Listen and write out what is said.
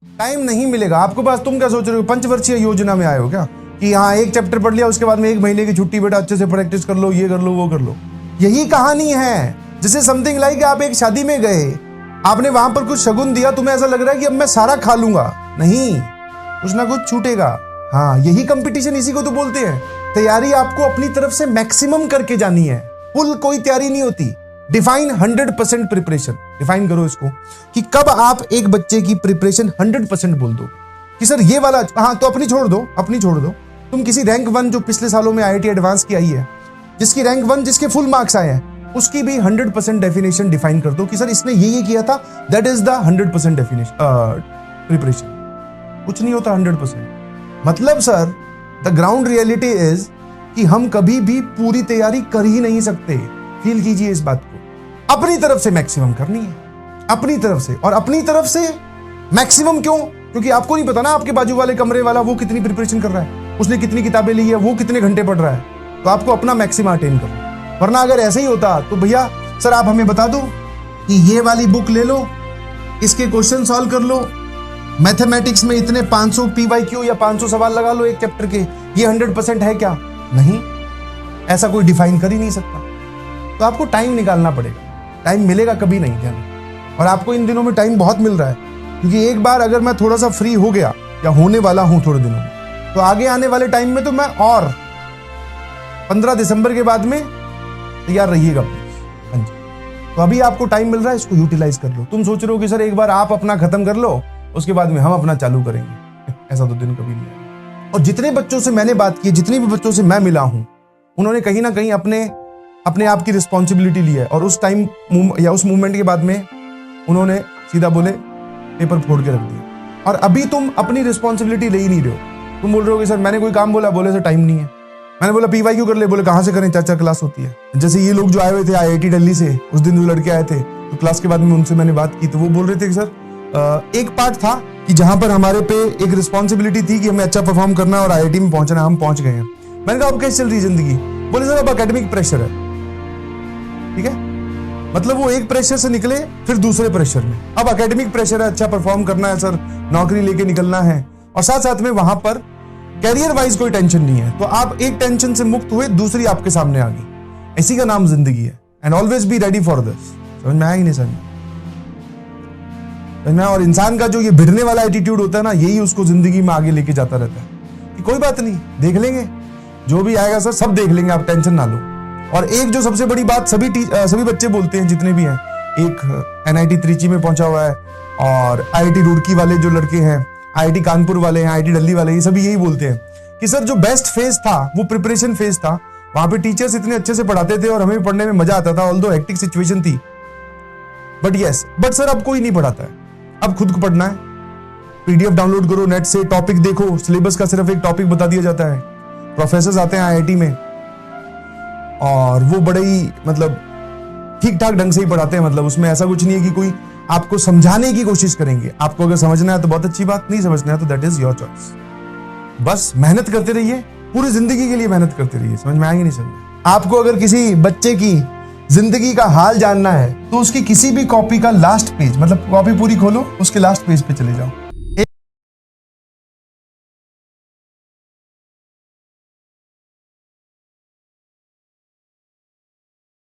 Time नहीं मिलेगा आपको पास। तुम क्या सोच रहे हो, पंचवर्षीय योजना में आए हो क्या कि हाँ एक चैप्टर पढ़ लिया उसके बाद में 1 महीने की छुट्टी, बेटा अच्छे से प्रैक्टिस कर लो, ये कर लो, वो कर लो। यही कहानी है। जैसे समथिंग लाइक आप एक शादी में गए, आपने वहां पर कुछ शगुन दिया, तुम्हें ऐसा लग रहा है कि अब मैं सारा खा लूंगा। नहीं, कुछ ना कुछ छूटेगा। हाँ, यही कंपटीशन, इसी को तो बोलते हैं। तैयारी आपको अपनी तरफ से मैक्सिमम करके जानी है। फुल कोई तैयारी नहीं होती। Define 100% preparation. डिफाइन करो इसको कि कब आप एक बच्चे की प्रिपरेशन 100% बोल दो कि सर ये वाला, हाँ तो अपनी छोड़ दो। तुम किसी रैंक 1 जो पिछले सालों में IIT एडवांस की आई है, जिसकी रैंक 1 जिसके फुल मार्क्स आए हैं, उसकी भी 100% डेफिनेशन डिफाइन कर दो कि सर इसने ये किया था, that is the 100% definition preparation. कुछ नहीं होता 100%। मतलब sir the ground reality is कि हम कभी भी पूरी तैयारी कर ही नहीं सकते। फील कीजिए इस बात को। अपनी तरफ से मैक्सिमम करनी है, अपनी तरफ से। और अपनी तरफ से मैक्सिमम क्यों? क्योंकि आपको नहीं पता ना आपके बाजू वाले कमरे वाला वो कितनी प्रिपरेशन कर रहा है, उसने कितनी किताबें ली है, वो कितने घंटे पढ़ रहा है। तो आपको अपना मैक्सिमम अटेन करना। वरना अगर ऐसे ही होता तो भैया सर आप हमें बता दो कि ये वाली बुक ले लो, इसके क्वेश्चन सॉल्व कर लो, मैथमेटिक्स में इतने 500 PYQ या 500 सवाल लगा लो एक चैप्टर के, ये 100% है क्या? नहीं, ऐसा कोई डिफाइन कर ही नहीं सकता। तो आपको टाइम निकालना पड़ेगा। टाइम मिलेगा कभी नहीं ध्यान। और आपको इन दिनों में टाइम बहुत मिल रहा है, क्योंकि एक बार अगर मैं थोड़ा सा फ्री हो गया या होने वाला हूं थोड़े दिनों में, तो आगे आने वाले टाइम में तो मैं और 15 दिसंबर के बाद में तैयार रहिएगा प्लीज। तो अभी आपको टाइम मिल रहा है, इसको यूटिलाइज कर लो। तुम सोच रहे हो कि सर एक बार आप अपना खत्म कर लो, उसके बाद में हम अपना चालू करेंगे। ऐसा तो दिन कभी नहीं आएगा। और जितने बच्चों से मैंने बात की, जितने भी बच्चों से मैं मिला हूं, उन्होंने कहीं ना कहीं अपने आप की रिस्पॉन्सिबिलिटी ली है। और उस टाइम या उस मूवमेंट के बाद में उन्होंने सीधा बोले पेपर फोड़ के रख दिया। और अभी तुम अपनी रिस्पॉन्सिबिलिटी ले ही नहीं रहे हो। तुम बोल रहे हो कि सर मैंने कोई काम बोला, बोले सर टाइम नहीं है। मैंने बोला PYQ कर ले, बोले कहाँ से करें, 4 क्लास होती है। जैसे ये लोग जो आए हुए थे IIT दिल्ली से, उस दिन जो लड़के आए थे, तो क्लास के बाद में उनसे मैंने बात की, तो वो बोल रहे थे कि सर एक पार्ट था कि जहां पर हमारे पे एक रिस्पॉन्सिबिलिटी थी कि हमें अच्छा परफॉर्म करना है और IIT में पहुंचना है, हम पहुंच गए हैं। मैंने कहा अब कैसे चल रही जिंदगी? बोले सर अब एकेडमिक प्रेशर है। ठीक है, मतलब वो एक प्रेशर से निकले फिर दूसरे प्रेशर में। अब एकेडमिक प्रेशर है, अच्छा परफॉर्म करना है सर, नौकरी लेके निकलना है, और साथ साथ में वहां पर कैरियर वाइज कोई टेंशन नहीं है। तो आप एक टेंशन से मुक्त हुए, दूसरी आपके सामने आ गई। इसी का नाम जिंदगी है। And always be ready for this. समझ में आया कि नहीं समझ में? और इंसान का जो ये भिड़ने वाला एटीट्यूड होता है ना, यही उसको जिंदगी में आगे लेके जाता रहता है कि कोई बात नहीं, देख लेंगे, जो भी आएगा सर सब देख लेंगे, आप टेंशन ना लो। और एक जो सबसे बड़ी बात सभी बच्चे बोलते हैं जितने भी हैं, एक NIT त्रिची में पहुंचा हुआ है, और IIT रुड़की वाले जो लड़के हैं, IIT कानपुर वाले हैं, IIT दिल्ली वाले, ये सभी यही बोलते हैं कि सर जो बेस्ट फेज था वो प्रिपरेशन फेज था। वहां पे टीचर्स इतने अच्छे से पढ़ाते थे और हमें पढ़ने में मजा आता था, ऑल्दो हेक्टिक सिचुएशन थी। बट सर अब कोई नहीं पढ़ाता है, अब खुद को पढ़ना है। PDF डाउनलोड करो नेट से, टॉपिक देखो, सिलेबस का सिर्फ एक टॉपिक बता दिया जाता है। प्रोफेसर्स आते हैं IIT में और वो बड़े ही मतलब ठीक ठाक ढंग से ही पढ़ाते हैं। मतलब उसमें ऐसा कुछ नहीं है कि कोई आपको समझाने की कोशिश करेंगे। आपको अगर समझना है तो बहुत अच्छी बात, नहीं समझना है तो दैट इज योर चॉइस। बस मेहनत करते रहिए, पूरी जिंदगी के लिए मेहनत करते रहिए। समझ में आएगी नहीं समझ? आपको अगर किसी बच्चे की जिंदगी का हाल जानना है तो उसकी किसी भी कॉपी का लास्ट पेज, मतलब कॉपी पूरी खोलो, उसके लास्ट पेज पे चले जाओ।